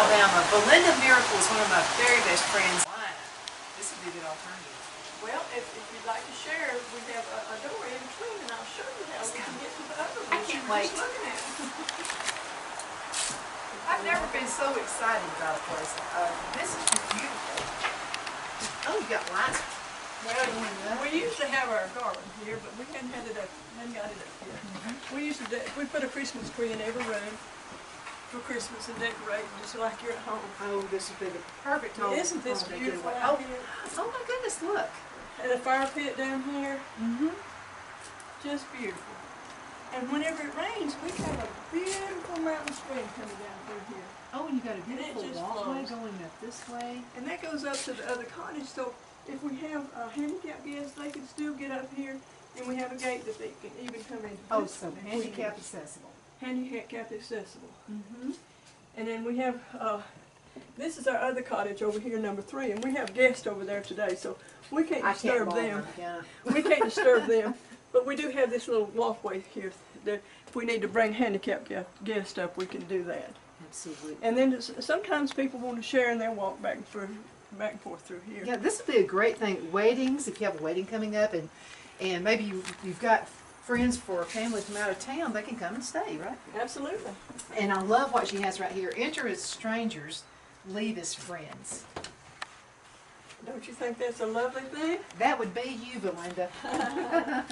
Alabama. Belinda Miracle is one of my very best friends. This would be a good alternative. Well, if you'd like to share, we have a door in between, and I'll show you how we can get to the other one. I can't wait. Just looking at it. I've never been so excited about a place. This is beautiful. Oh, you got lights. Well, we usually have our garland here, but we hadn't got it up here. We usually we put a Christmas tree in every room for Christmas and decorate, just like you're at home. Oh, this would be the perfect home. Isn't this beautiful? Oh, oh my goodness, look. And a fire pit down here. Just beautiful. And whenever it rains, we have a beautiful mountain stream coming down through here. Oh, and you got a beautiful walkway flows. going up this way. And that goes up to the other cottage, so if we have handicapped guests, they can still get up here, and we have a gate that they can even come in. Oh, so handicap accessible. Handicap accessible. And then we have, this is our other cottage over here, number 3, and we have guests over there today, so we can't disturb them. We can't disturb them, but we do have this little walkway here that if we need to bring handicapped guests up, we can do that. Absolutely. And then sometimes people want to share and they'll walk back and forth through here. Yeah, this would be a great thing. Weddings, if you have a wedding coming up, and maybe you've got friends for a family from out of town, they can come and stay, right? Absolutely. And I love what she has right here. Enter as strangers, leave as friends. Don't you think that's a lovely thing? That would be you, Belinda. Oh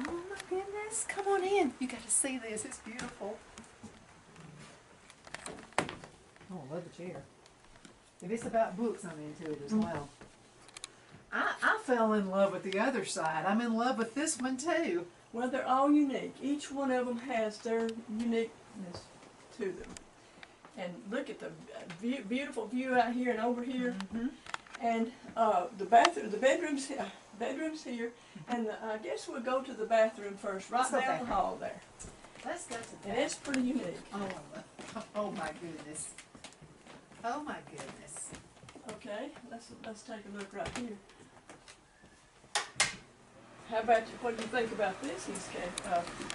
my goodness. Come on in. You got to see this. It's beautiful. Oh, I love the chair. If it's about books, I'm into it as well. I fell in love with the other side. I'm in love with this one too. Well, they're all unique. Each one of them has their uniqueness to them. And look at the beautiful view out here and over here. And the bedrooms here. And I guess we'll go to the bathroom first, right down the hall there. Let's go to that. And it's pretty unique. Oh my goodness. Oh my goodness. Okay, let's take a look right here. How about you? What do you think about this, Miss Kate?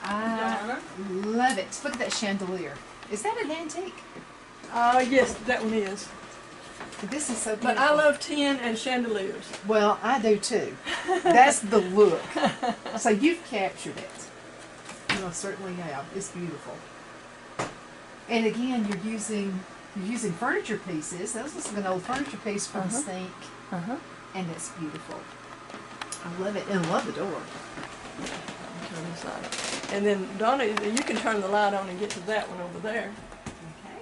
I love it. Look at that chandelier. Is that an antique? Yes, that one is. This is so beautiful. But I love tin and chandeliers. Well, I do too. That's the look. So you've captured it. You most certainly have. It's beautiful. And again, you're using furniture pieces. This is an old furniture piece from the sink. And it's beautiful. I love it. And I love the door. Turn this side. And then, Donna, you can turn the light on and get to that one over there. Okay.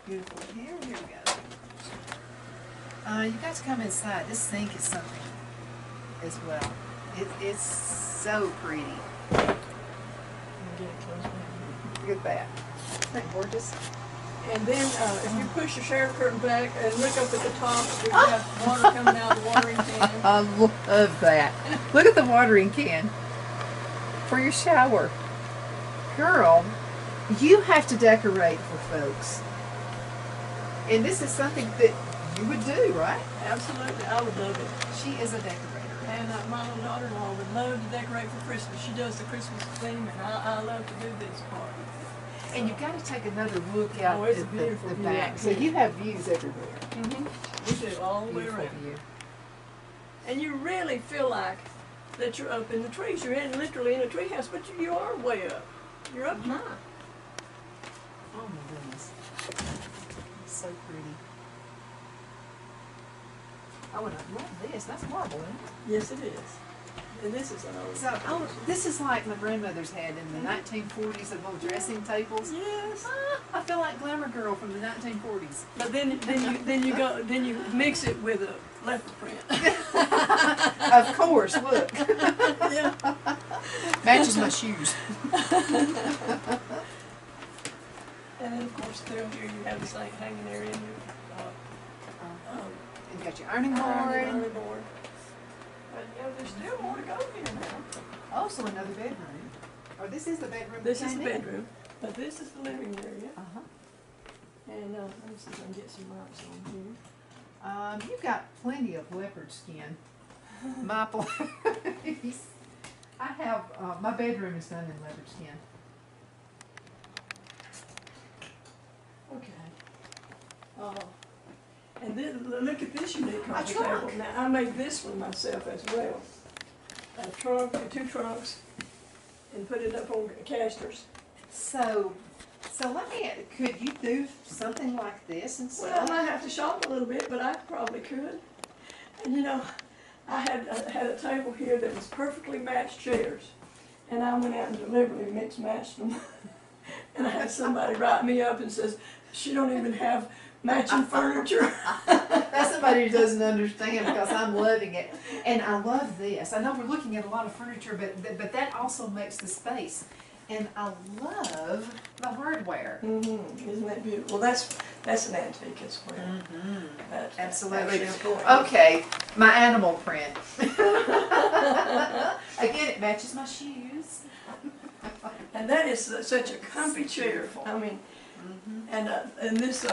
Beautiful. Here we go. You guys come inside. This sink is something as well. It's so pretty. Get it close. Look at that. Isn't that gorgeous? And then if you push your shower curtain back and look up at the top, we have water coming out of the watering can. I love that. Look at the watering can for your shower. Girl, you have to decorate for folks. And this is something that you would do, right? Absolutely. I would love it. She is a decorator. And my little daughter-in-law would love to decorate for Christmas. She does the Christmas theme, and I love to do this part. And you've got to take another look out it's at a beautiful the view back. So you have views everywhere. We do, all the way around. View. And you really feel like that you're up in the trees. You're literally in a tree house, but you are way up. You're up high. Oh my goodness. It's so pretty. Oh, and I love this. That's marble, isn't it? Yes, it is. And this is an old. So, this is like my grandmother's had in the 1940s, the little dressing tables. Yes. I feel like Glamour Girl from the 1940s. But then you mix it with a leopard print. Of course, look. Yeah. Matches my shoes. And then of course through here you have the same hanging area in your You've got your ironing board. But yeah, there's still more to go here now. Also another bedroom. Oh, this is the bedroom. This is the bedroom, but this is the living area. And let me see if I can get some lights on here. You've got plenty of leopard skin. My place. I have, my bedroom is done in leopard skin. And then look at this unique coffee trunk. table. Now I made this one myself as well. A trunk, 2 trunks, and put it up on casters. So let me, could you do something like this and Well, I stuff? might have to shop a little bit, but I probably could. And you know, I had a table here that was perfectly matched chairs, and I went out and deliberately mixed matched them. And I had somebody write me up and says, she don't even have matching furniture. That's somebody who doesn't understand because I'm loving it. And I love this. I know we're looking at a lot of furniture, but that also makes the space. And I love the hardware. Isn't that beautiful? Well, that's an antique as well. Absolutely. That's cool. Okay, my animal print. Again, it matches my shoes. And that is such a comfy chair. I mean, and this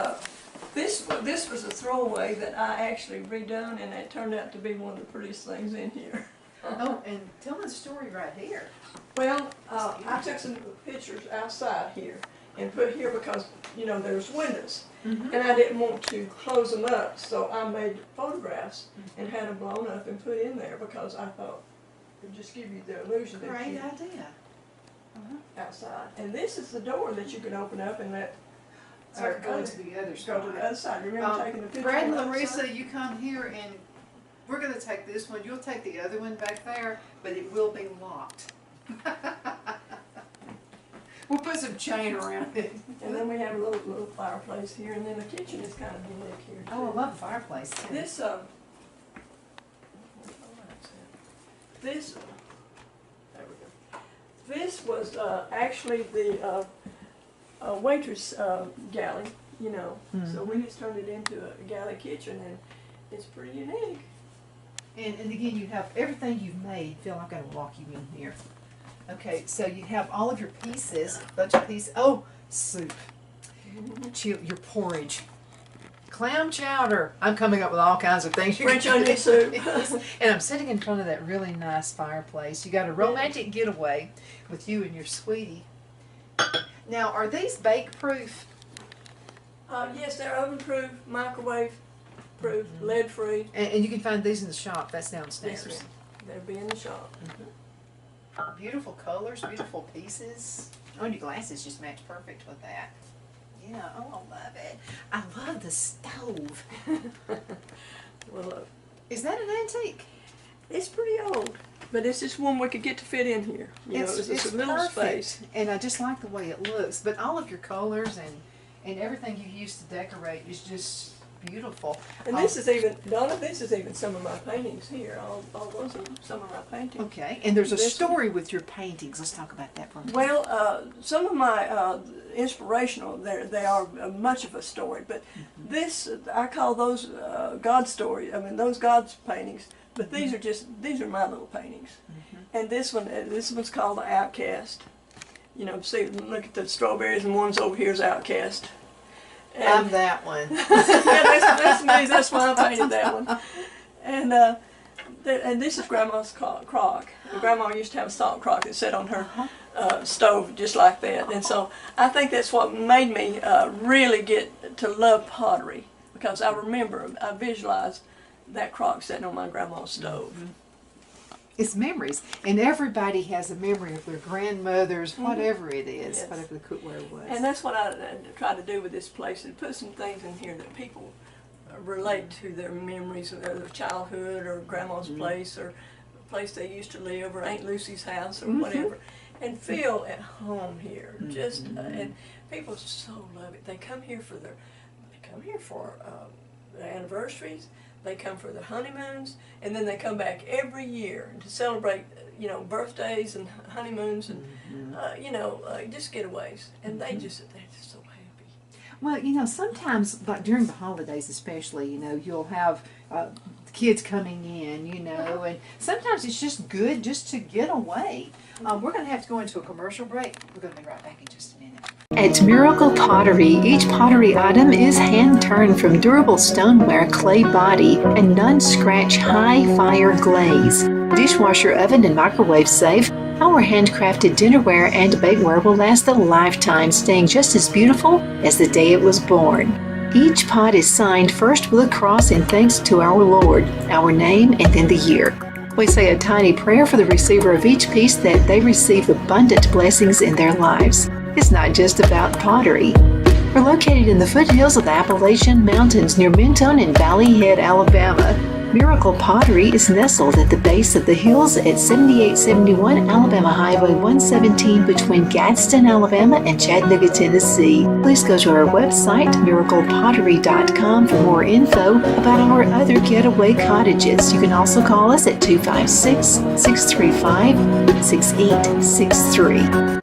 was a throwaway that I actually redone, and it turned out to be one of the prettiest things in here. Oh, and tell me the story right here. Well, I took some pictures outside here and put here because, you know, there's windows. And I didn't want to close them up, so I made photographs and had them blown up and put in there because I thought it would just give you the illusion that Great you're idea. outside. And this is the door that you can open up and let So I can go to the other go side. to the other side. Remember taking the picture? Brad and on the other side? Larissa, you come here and we're going to take this one. You'll take the other one back there, but it will be locked. We'll put some chain around it. And then we have a little fireplace here, and then the kitchen is kind of unique here too. Oh, I love the fireplace too. This there we go. This was actually the waitress galley, you know. So we just turned it into a galley kitchen, and it's pretty unique. And again, you have everything you've made. Phil, I've got to walk you in here. Okay, so you have all of your pieces, bunch of pieces. Oh, soup, your porridge, clam chowder. I'm coming up with all kinds of things. French onion soup. And I'm sitting in front of that really nice fireplace. You got a romantic getaway with you and your sweetie. Now, are these bake proof? Yes, they're oven proof, microwave proof, lead free. And you can find these in the shop. That's Yes, downstairs. ma'am. They'll be in the shop. Beautiful colors, beautiful pieces. Oh, and your glasses just match perfect with that. Yeah, oh, I love it. I love the stove. Well, Is that an antique? it's pretty old, but it's just one we could get to fit in here. You know, it's a little perfect. space. And I just like the way it looks. But all of your colors and everything you use to decorate is just beautiful. And this is even, Donna, this is even some of my paintings here. All those are some of my paintings. Okay, and there's a This story with your paintings. Let's talk about that for a minute. Well, some of my inspirational, they are much of a story, but this, I call those God stories. I mean, those God's paintings, but these are my little paintings. And this one's called The Outcast. You know, see, look at the strawberries, and one's over here is Outcast. I'm that one. Yeah, that's me. That's why I painted that one. And this is Grandma's crock. Grandma used to have a salt crock that sat on her stove just like that. And so I think that's what made me really get to love pottery, because I visualized that crock sitting on my grandma's stove. It's memories, and everybody has a memory of their grandmothers, whatever it is, Yes. whatever the cookware was. And that's what I try to do with this place, and put some things in here that people relate to their memories of their childhood, or grandma's place, or the place they used to live, or Aunt Lucy's house, or whatever, and feel at home here. Just and people so love it. They come here for their anniversaries. They come for their honeymoons, and then they come back every year to celebrate, you know, birthdays and honeymoons and you know, just getaways. And they're just so happy. Well, you know, sometimes, like during the holidays especially, you know, you'll have kids coming in, you know, and sometimes it's just good just to get away. We're going to have to go into a commercial break. We're going to be right back in just a minute. At Miracle Pottery, each pottery item is hand-turned from durable stoneware, clay body, and non-scratch high-fire glaze. Dishwasher oven and microwave safe, our handcrafted dinnerware and bakeware will last a lifetime, staying just as beautiful as the day it was born. Each pot is signed first with a cross in thanks to our Lord, our name, and then the year. We say a tiny prayer for the receiver of each piece that they receive abundant blessings in their lives. It's not just about pottery. We're located in the foothills of the Appalachian Mountains near Mentone and Valley Head, Alabama. Miracle Pottery is nestled at the base of the hills at 7871 Alabama Highway 117 between Gadsden, Alabama and Chattanooga, Tennessee. Please go to our website, miraclepottery.com, for more info about our other getaway cottages. You can also call us at 256-635-6863.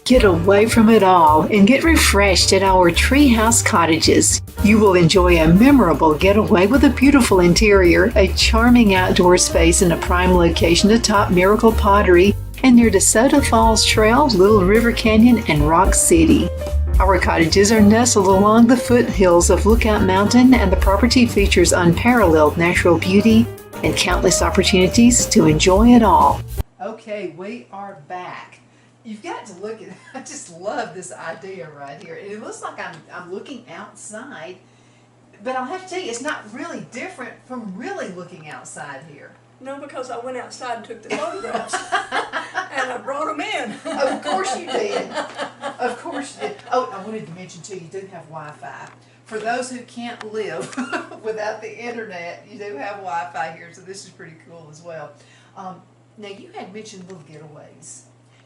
Get away from it all and get refreshed at our Treehouse Cottages. You will enjoy a memorable getaway with a beautiful interior, a charming outdoor space, and a prime location atop Miracle Pottery and near DeSoto Falls Trail, Little River Canyon, and Rock City. Our cottages are nestled along the foothills of Lookout Mountain, and the property features unparalleled natural beauty and countless opportunities to enjoy it all. Okay, we are back. You've got to look at it. I just love this idea right here. It looks like I'm looking outside, but I'll have to tell you, it's not really different from really looking outside here. No, because I went outside and took the photographs, and I brought them in. Of course you did. Of course you did. Oh, I wanted to mention too, you do have Wi-Fi. For those who can't live without the internet, you do have Wi-Fi here, so this is pretty cool as well. Now, you had mentioned little getaways.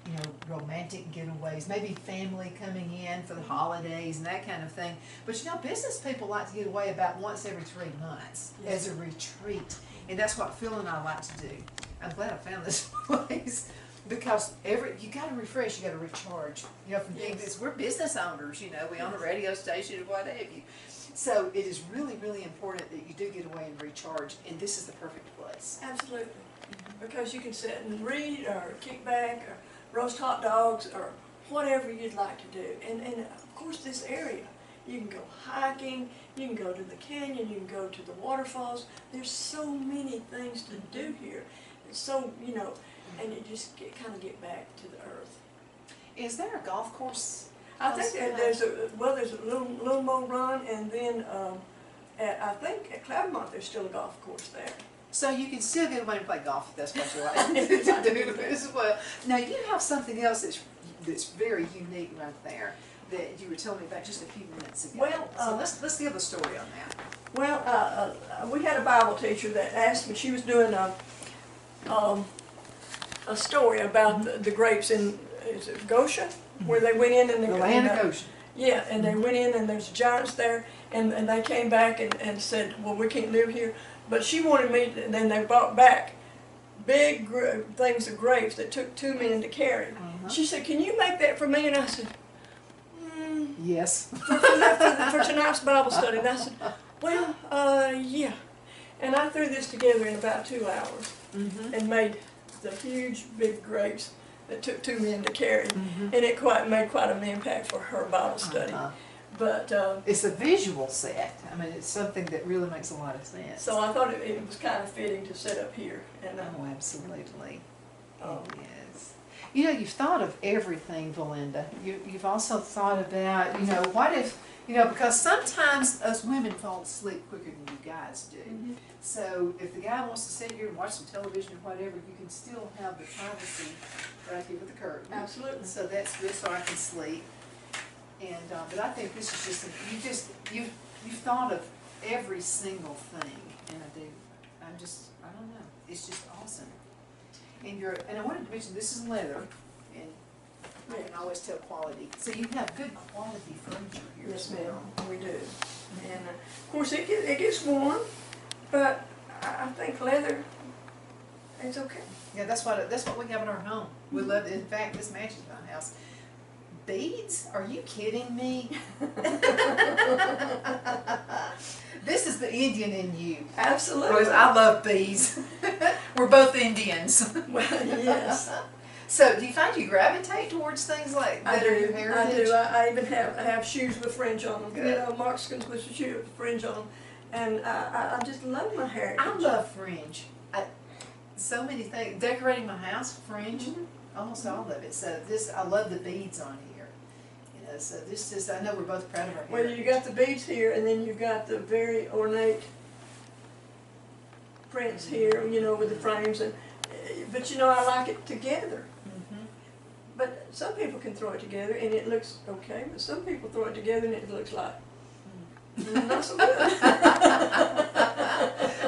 You know, romantic getaways, maybe family coming in for the holidays and that kind of thing. But you know, business people like to get away about once every 3 months as a retreat. And that's what Phil and I like to do. I'm glad I found this place because you got to refresh, you got to recharge. You know, from things, we're business owners, you know, we own a radio station and what have you. So it is really, really important that you do get away and recharge, and this is the perfect place. Absolutely. Because you can sit and read or kick back or roast hot dogs or whatever you'd like to do. And of course this area, you can go hiking, you can go to the canyon, you can go to the waterfalls. There's so many things to do here. It's so, you know, and you just kind of get back to the earth. Is there a golf course? I think there's a little more run, and then I think at Cloudmont there's still a golf course there. So you can still get away and play golf if that's what you like to do as well. Now you have something else that's very unique right there that you were telling me about just a few minutes ago. Well, so let's give a story on that. Well, we had a Bible teacher that asked me. She was doing a story about the grapes in Goshen, where they went in and the land of Goshen. Yeah, and they went in and there's giants there, and they came back and said, well, we can't live here. But she wanted me, and then they brought back big things of grapes that took 2 men to carry. She said, can you make that for me? And I said, yes. For tonight's Bible study. And I said, well, yeah. And I threw this together in about 2 hours and made the huge big grapes that took 2 men to carry. And it made quite an impact for her Bible study. But it's a visual set. I mean, it's something that really makes a lot of sense. So I thought it was kind of fitting to set up here. And oh, absolutely. Yes. You know, you've thought of everything, Belinda. You've also thought about, you know, what if, you know, because sometimes us women fall asleep quicker than you guys do. So if the guy wants to sit here and watch some television or whatever, you can still have the privacy right here with the curtain. Absolutely. So that's good, so I can sleep. And but I think this is just you've thought of every single thing, and I don't know, it's just awesome. And I wanted to mention this is leather, and I can always tell quality. So you have good quality furniture here. Yes, ma'am, we do. And of course it gets warm, but I think leather is okay. Yeah, that's what we have in our home. We love it. In fact, this matches my house. Beads? Are you kidding me? This is the Indian in you. Absolutely. I love bees. We're both Indians. Well, yes. So, do you find you gravitate towards things like that are your heritage? I do. I even have shoes with fringe on them. Good. You know, moccasins with fringe on them. And I just love my heritage. I love fringe. So many things. Decorating my house, fringe. almost all of it. So this, I love the beads on here. You know, so this is, I know we're both proud of our Well, you got the beads here, and then you got the very ornate prints here, you know, with the frames, and but you know, I like it together. But some people can throw it together and it looks okay, but some people throw it together and it looks like not so good.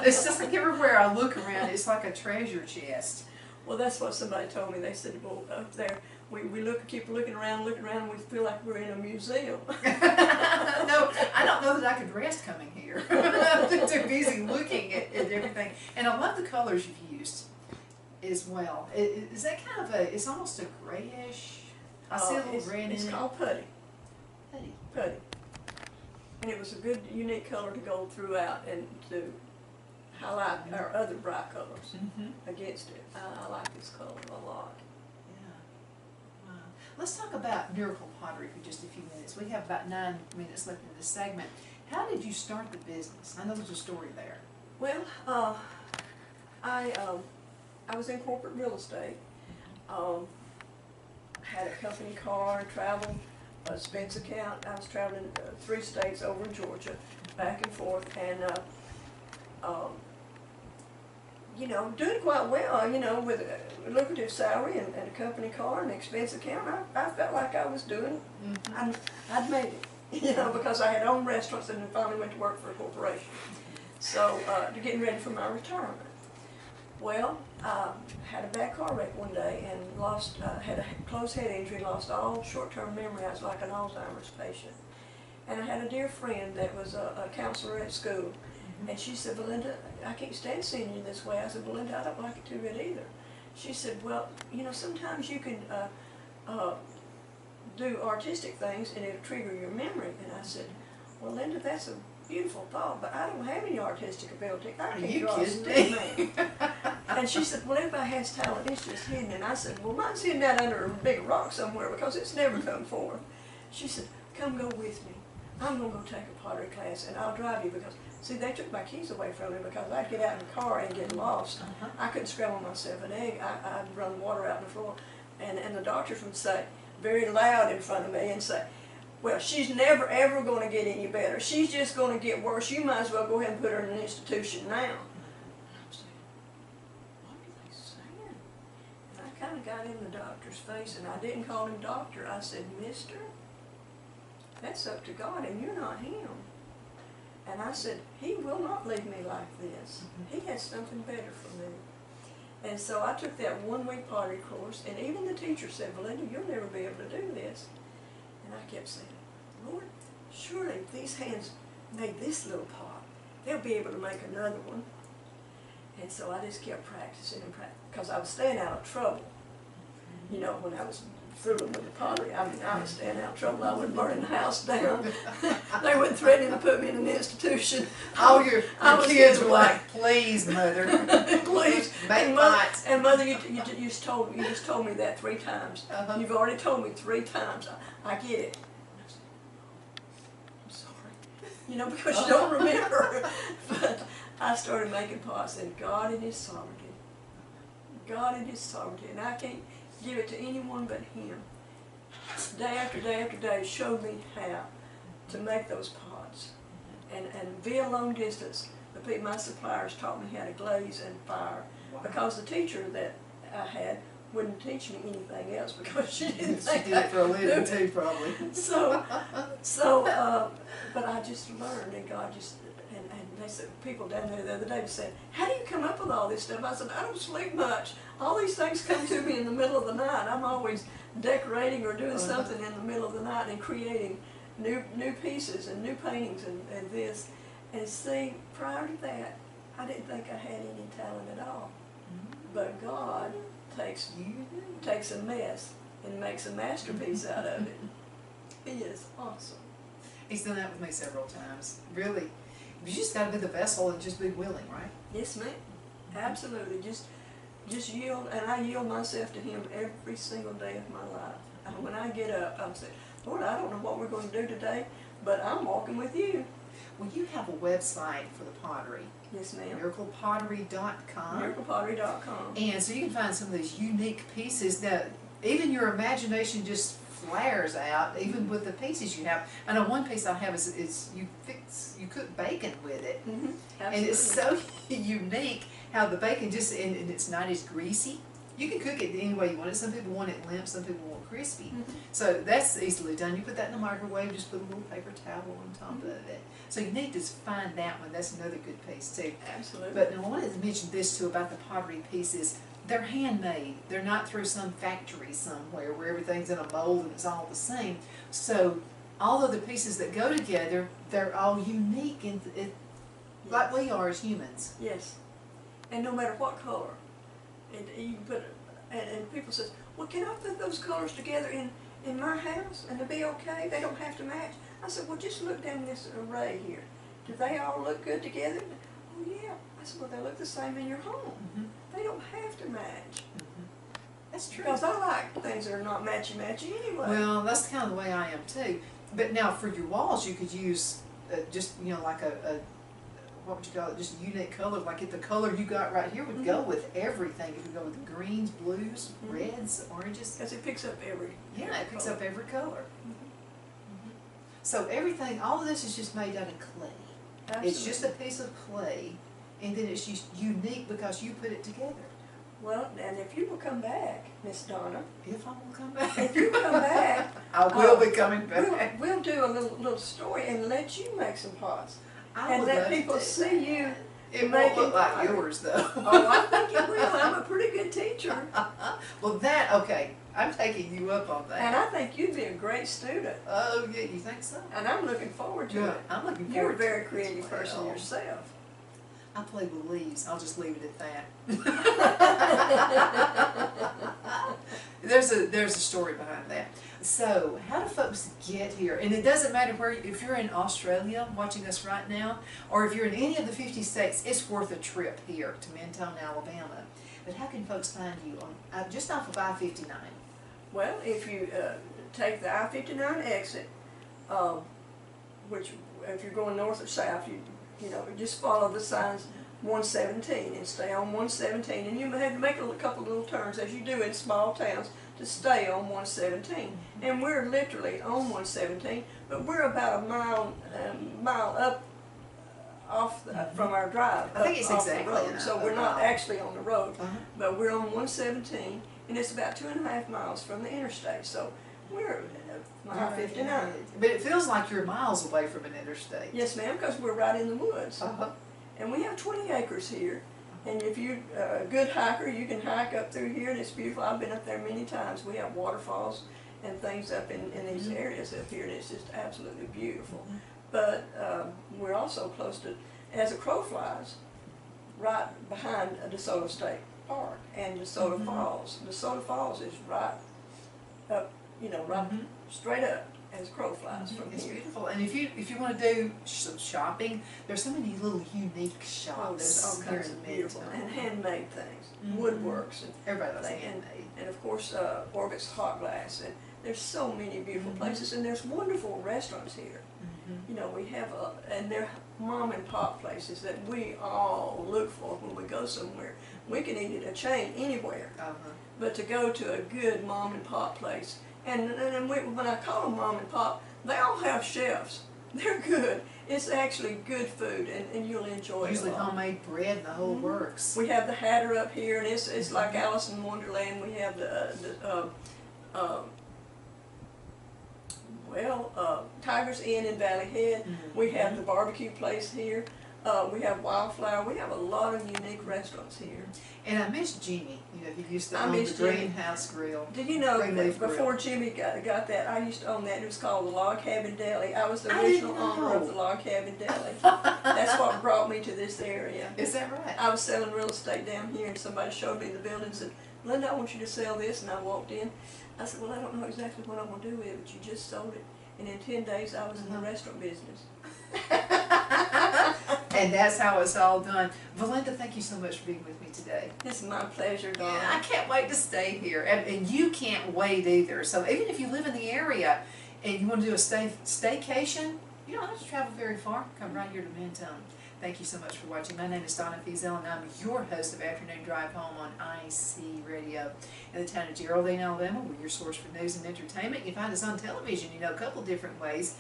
It's just like everywhere I look around, it's like a treasure chest. Well, that's what somebody told me. They said, well, up there, we keep looking around, and we feel like we're in a museum. No, I don't know that I could rest coming here. I'm too busy looking at everything. And I love the colors you've used as well. Is that kind of a, it's almost a grayish, I see a little red in it. It's called putty. Putty. Putty. And it was a good, unique color to go throughout and to highlight our other bright colors against it. I like this color a lot. Yeah. Wow. Let's talk about Miracle Pottery for just a few minutes. We have about 9 minutes left in this segment. How did you start the business? I know there's a story there. Well, I was in corporate real estate. Had a company car, traveled, a expense account. I was traveling 3 states over in Georgia, back and forth, and you know, doing quite well, you know, with a lucrative salary and a company car and an expense account. I felt like I was doing, I'd made it, you know, because I had owned restaurants and then finally went to work for a corporation. So, getting ready for my retirement. Well, I had a bad car wreck one day and lost, had a closed head injury, lost all short-term memory. I was like an Alzheimer's patient. And I had a dear friend that was a counselor at school. And she said, Belinda, I can't stand seeing you this way. I said, Belinda, I don't like it too good either. She said, well, you know, sometimes you can do artistic things and it'll trigger your memory. And I said, well, Linda, that's a beautiful thought, but I don't have any artistic ability. I can't draw a stick man. And she said, well, everybody has talent, it's just hidden. And I said, well, mine's hidden out under a big rock somewhere because it's never come forth. She said, come go with me. I'm going to go take a pottery class and I'll drive you because, see, they took my keys away from me because I'd get out in the car and get lost. I couldn't scramble myself an egg. I'd run water out on the floor. And the doctors would say, very loud in front of me, and say, well, she's never ever going to get any better. She's just going to get worse. You might as well go ahead and put her in an institution now. And I'm saying, what are they saying? And I kind of got in the doctor's face, and I didn't call him doctor. I said, mister, that's up to God, and you're not him. And I said, he will not leave me like this. He has something better for me. And so I took that 1-week pottery course, and even the teacher said, Belinda, you'll never be able to do this. And I kept saying, Lord, surely if these hands made this little pot, they'll be able to make another one. And so I just kept practicing and practicing, because I was staying out of trouble. You know, when I was fooling with the pottery, I mean, I was staying out of trouble. I wasn't burning the house down. They weren't threatening to put me in an institution. All your kids were like, please, Mother. Please. Make pots. And Mother, you just told me that 3 times. You've already told me 3 times. I get it. I'm sorry. You know, because you don't remember. But I started making pots, and God in His sovereignty. God in His sovereignty. And I can't give it to anyone but Him. Day after day after day showed me how to make those pots. And via long distance, my suppliers taught me how to glaze and fire. Wow. Because the teacher that I had wouldn't teach me anything else because she didn't think she did it for a living too, probably. But I just learned, and God just, and they said, people down there the other day said, how do you come up with all this stuff? I said, I don't sleep much. All these things come to me in the middle of the night. I'm always decorating or doing something in the middle of the night and creating new pieces and new paintings and this. And see, prior to that, I didn't think I had any talent at all. But God takes a mess and makes a masterpiece out of it. He is awesome. He's done that with me several times. Really. You just got to be the vessel and just be willing, right? Yes, ma'am. Absolutely. Just yield, and I yield myself to Him every single day of my life. And when I get up, I'm saying, Lord, I don't know what we're going to do today, but I'm walking with You. Well, you have a website for the pottery, Yes, ma'am. miraclepottery.com. Miraclepottery.com. And so you can find some of these unique pieces that even your imagination just flares out, even with the pieces you have. I know one piece I have is you cook bacon with it. Mm-hmm. And it's so unique how the bacon just, and it's not as greasy. You can cook it any way you want it. Some people want it limp, some people want crispy. Mm-hmm. So that's easily done. You put that in the microwave, just put a little paper towel on top of it. So you need to find that one. That's another good piece too. Absolutely. But I wanted to mention this too about the pottery pieces. They're handmade. They're not through some factory somewhere where everything's in a mold and it's all the same. So all of the pieces that go together, they're all unique and like we are as humans. Yes. And no matter what color. And you can put, and people says, well, can I put those colors together in my house and it'll be okay? They don't have to match. I said, well, just look down this array here. Do they all look good together? Oh, yeah. I said, well, they look the same in your home. Mm-hmm. They don't have to match. Mm-hmm. That's true. Because I like things that are not matchy-matchy anyway. Well, that's kind of the way I am too. But now for your walls, you could use just, you know, like a what would you call it, just a unique color, like if the color you got right here would go with everything. If you go with the greens, blues, reds, oranges. Because it picks up every It picks up every color. Mm-hmm. So everything, all of this is just made out of clay. Absolutely. It's just a piece of clay, and then it's just unique because you put it together. Well, and if you will come back, Miss Donna, If I will come back. if you come back, I will be coming back. we'll do a little story and let you make some pots. I And would let love to people do see that. you It won't making look like pottery. yours though. Oh, I think it will. I'm a pretty good teacher. Well, okay, I'm taking you up on that. And I think you'd be a great student. Oh, yeah, you think so? And I'm looking forward to Good. it. I'm looking You're forward a to very it as creative person well. yourself. I play with leaves. I'll just leave it at that. There's a story behind that. So, how do folks get here? And it doesn't matter where, if you're in Australia watching us right now, or if you're in any of the 50 states, it's worth a trip here to Mentone, Alabama. But how can folks find you on just off of I-59? Well, if you take the I-59 exit, which if you're going north or south, you know, just follow the signs 117 and stay on 117. And you may have to make a couple little turns, as you do in small towns, to stay on 117. And we're literally on 117, but we're about a mile up off from our drive. I think it's off the exactly road. a So we're not mile. actually on the road, Uh-huh. but we're on 117, and it's about 2.5 miles from the interstate. So we're mile 59. But it feels like you're miles away from an interstate. Yes, ma'am, because we're right in the woods. Uh-huh. And we have 20 acres here. And if you're a good hiker, you can hike up through here, and it's beautiful. I've been up there many times. We have waterfalls and things up in these areas up here, and it's just absolutely beautiful. But we're also close to, as a crow flies, right behind DeSoto State Park and DeSoto Falls. DeSoto Falls is right up, you know, right straight up as a crow flies from It's here. beautiful. And if you want to do some shopping, there's so many little unique Oh, there's all shops here kinds in of beautiful Mentone. and handmade things, woodworks, and Everybody loves thing, handmade. and of course Orbit's Hot Glass, and there's so many beautiful places, and there's wonderful restaurants here. You know, we have and they're mom and pop places that we all look for when we go somewhere. We can eat at a chain anywhere, but to go to a good mom and pop place, and when I call them mom and pop, they all have chefs. They're good. It's actually good food, and you'll enjoy Usually it a lot. homemade bread and the whole works. We have the Hatter up here, and it's like Alice in Wonderland. We have Tiger's Inn in Valley Head. We have the barbecue place here. We have Wildflower. We have a lot of unique restaurants here. And I miss Jimmy. You know, he used to I own the miss Jimmy. Greenhouse Grill. Did you know Greenleaf that before Grill. Jimmy got that, I used to own that. It was called the Log Cabin Deli. I was the I didn't original owner of know. the Log Cabin Deli. That's what brought me to this area. Is that right? I was selling real estate down here, and somebody showed me the building and said, Linda, I want you to sell this. And I walked in. I said, well, I don't know exactly what I'm going to do with it, but you just sold it. And in 10 days, I was in the restaurant business. And that's how it's all done. Valinda, thank you so much for being with me today. It's my pleasure, Dawn. Yeah, I can't wait to stay here. And you can't wait either. So even if you live in the area and you want to do a staycation, You don't have to travel very far. Come right here to Mentone. Thank you so much for watching. My name is Donna Fiesel, and I'm your host of Afternoon Drive Home on IC Radio. In the town of Geraldine, Alabama, we're your source for news and entertainment. You find us on television, a couple different ways.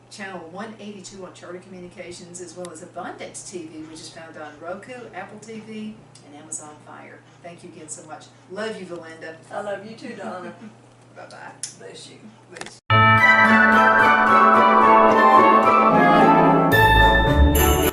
Channel 182 on Charter Communications, as well as Abundance TV, which is found on Roku, Apple TV, and Amazon Fire. Thank you again so much. Love you, Valinda. I love you too, Donna. Bye-bye. Bless you. Bless.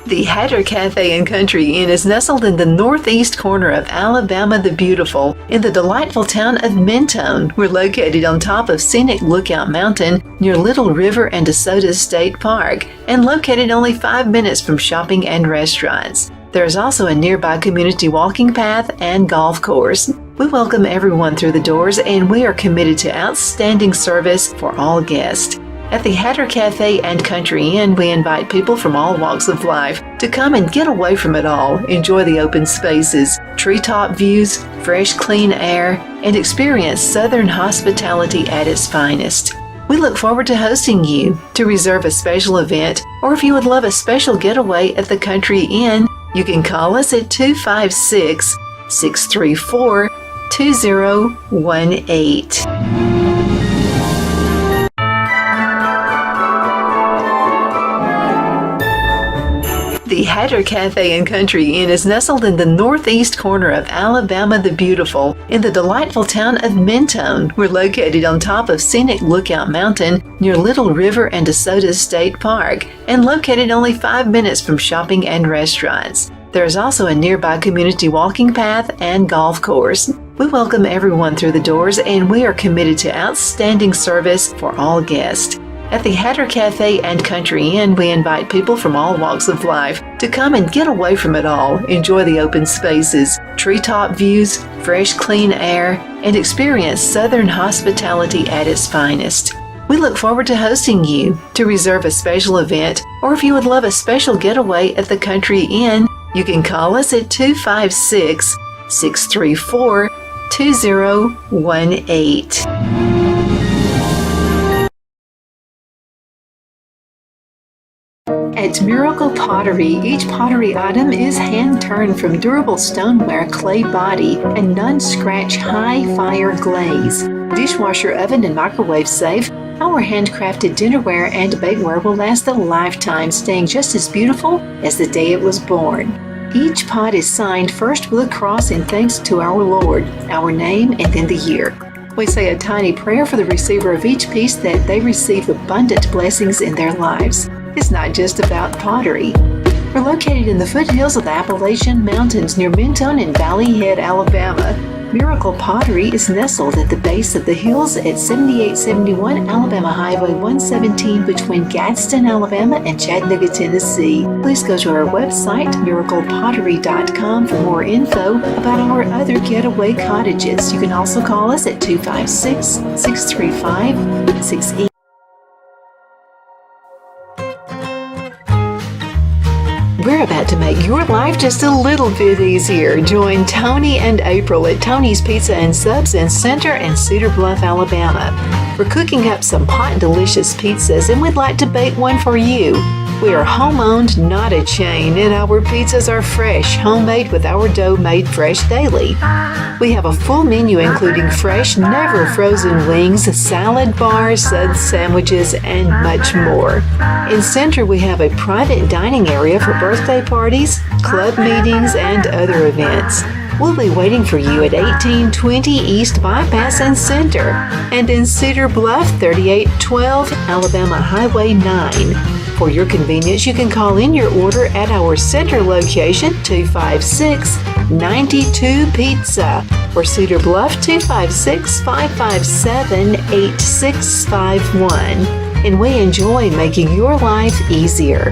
The Hatter Cafe and Country Inn is nestled in the northeast corner of Alabama the Beautiful in the delightful town of Mentone. We're located on top of scenic Lookout Mountain near Little River and DeSoto State Park and located only 5 minutes from shopping and restaurants. There is also a nearby community walking path and golf course. We welcome everyone through the doors, and we are committed to outstanding service for all guests. At the Hatter Cafe and Country Inn, we invite people from all walks of life to come and get away from it all, enjoy the open spaces, treetop views, fresh, clean air, and experience Southern hospitality at its finest. We look forward to hosting you. To reserve a special event, or if you would love a special getaway at the Country Inn, you can call us at 256-634-2018. The Hatter Cafe and Country Inn is nestled in the northeast corner of Alabama the Beautiful in the delightful town of Mentone. We're located on top of scenic Lookout Mountain near Little River and DeSoto State Park and located only 5 minutes from shopping and restaurants. There is also a nearby community walking path and golf course. We welcome everyone through the doors, and we are committed to outstanding service for all guests. At the Hatter Cafe and Country Inn, we invite people from all walks of life to come and get away from it all, enjoy the open spaces, treetop views, fresh, clean air, and experience Southern hospitality at its finest. We look forward to hosting you. To reserve a special event, or if you would love a special getaway at the Country Inn, you can call us at 256-634-2018. At Miracle Pottery, each pottery item is hand-turned from durable stoneware, clay body, and non-scratch high-fire glaze. Dishwasher oven and microwave safe, our handcrafted dinnerware and bakeware will last a lifetime, staying just as beautiful as the day it was born. Each pot is signed first with a cross in thanks to our Lord, our name, and then the year. We say a tiny prayer for the receiver of each piece that they receive abundant blessings in their lives. It's not just about pottery. We're located in the foothills of the Appalachian Mountains near Mentone and Valley Head, Alabama. Miracle Pottery is nestled at the base of the hills at 7871 Alabama Highway 117 between Gadsden, Alabama and Chattanooga, Tennessee. Please go to our website, miraclepottery.com, for more info about our other getaway cottages. You can also call us at 256-635-68. We're about to make your life just a little bit easier. Join Tony and April at Tony's Pizza and Subs in Center and Cedar Bluff, Alabama. We're cooking up some hot, delicious pizzas, and we'd like to bake one for you. We are home-owned, not a chain, and our pizzas are fresh, homemade with our dough made fresh daily. We have a full menu including fresh, never frozen wings, salad bars, suds, sandwiches, and much more. In Center, we have a private dining area for birthday parties, club meetings, and other events. We'll be waiting for you at 1820 East Bypass and Center, and in Cedar Bluff, 3812 Alabama Highway 9. For your convenience, you can call in your order at our Center location, 256-92 Pizza, or Cedar Bluff, 256-557-8651. And we enjoy making your life easier.